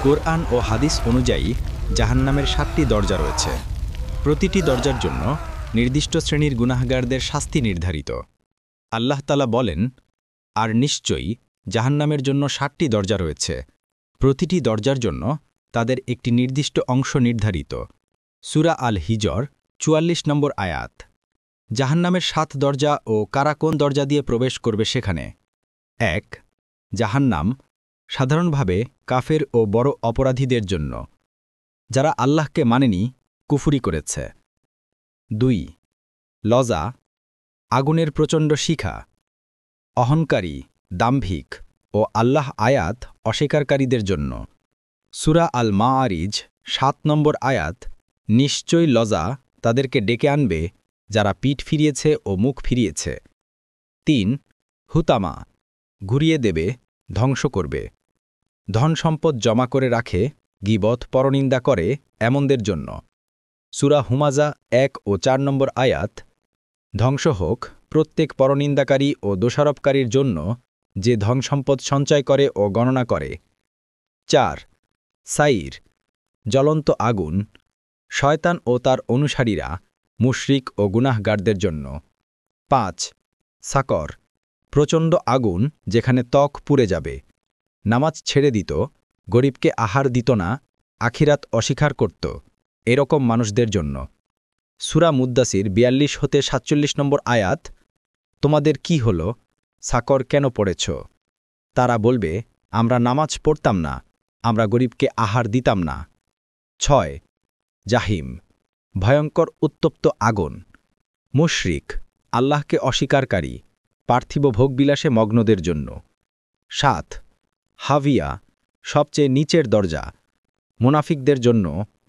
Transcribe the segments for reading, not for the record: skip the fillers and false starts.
কোরআন ও হাদিস অনুযায়ী জাহান্নামের 7টি দরজা রয়েছে। প্রতিটি দরজার জন্য নির্দিষ্ট শ্রেণীর গুনাহগারদের শাস্তি নির্ধারিত। আল্লাহ তাআলা বলেন, আর নিশ্চয়ই জাহান্নামের জন্য 7টি দরজা রয়েছে। প্রতিটি দরজার জন্য তাদের একটি নির্দিষ্ট অংশ নির্ধারিত। সূরা আল হিজর 44 নম্বর আয়াত। জাহান্নামের 7 দরজা ও কারা কোন দরজা দিয়ে প্রবেশ করবে সেখানে। 1. জাহান্নাম সাধারণভাবে কাফের ও বড় অপরাধীদের জন্য, যারা আল্লাহকে মানেনি, কুফরি করেছে। 2. লজা আগুনের প্রচণ্ড শিখা, অহংকারী, দাম্ভিক ও আল্লাহ আয়াত অস্বীকারীদের জন্য। সূরা আল মাআরিজ 7 নম্বর আয়াত। নিশ্চয়ই লজা তাদেরকে ডেকে আনবে যারা পিঠ ফিরিয়েছে ও মুখ ফিরিয়েছে। 3. হুতামা ঘুরিয়ে দেবে, ধ্বংস করবে। ধন সম্পদ জমা করে রাখে, গীবত পরনিন্দা করে এমনদের জন্য। সূরা হুমাজা 1 ও 4 নম্বর আয়াত। ধ্বংস হোক প্রত্যেক পরনিন্দাকারী ও দোষারোপকারীর জন্য, যে ধন সম্পদ সঞ্চয় করে ও গণনা করে। 4. সাইর জ্বলন্ত আগুন, শয়তান ও তার অনুসারীরা, মুশরিক ও গুনাহগারদের জন্য। 5. সাকর প্রচণ্ড আগুন, যেখানে ত্বক পুড়ে যাবে। নামাজ ছেড়ে দিত, গরিবকে আহার দিত না, আখিরাত অস্বীকার করত, এরকম মানুষদের জন্য। সূরা মুদ্দাসির 42 হতে 47 নম্বর আয়াত। তোমাদের কি হল, সাকর কেন পড়েছ? তারা বলবে, আমরা নামাজ পড়তাম না, আমরা গরিবকে আহার দিতাম না। 6. জাহিম ভয়ঙ্কর উত্তপ্ত আগুন, মুশরিক, আল্লাহকে অস্বীকারী, পার্থিব ভোগবিলাসে মগ্নদের জন্য। 7. হাভিয়া সবচেয়ে নিচের দরজা, মুনাফিকদের জন্য,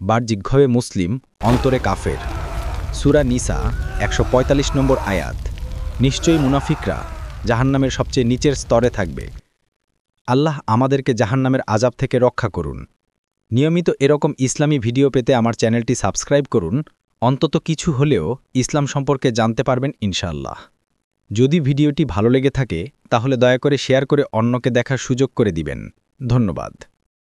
বাহ্যিকভাবে মুসলিম, অন্তরে কাফের। সূরা নিসা 145 নম্বর আয়াত। নিশ্চয়ই মুনাফিকরা জাহান্নামের সবচেয়ে নিচের স্তরে থাকবে। আল্লাহ আমাদেরকে জাহান্নামের আযাব থেকে রক্ষা করুন। নিয়মিত এরকম ইসলামী ভিডিও পেতে আমার চ্যানেলটি সাবস্ক্রাইব করুন। অন্তত কিছু হলেও ইসলাম সম্পর্কে জানতে পারবেন ইনশাআল্লাহ। যদি ভিডিওটি ভালো লেগে থাকে তাহলে দয়া করে শেয়ার করে অন্যকে দেখার সুযোগ করে দিবেন। ধন্যবাদ।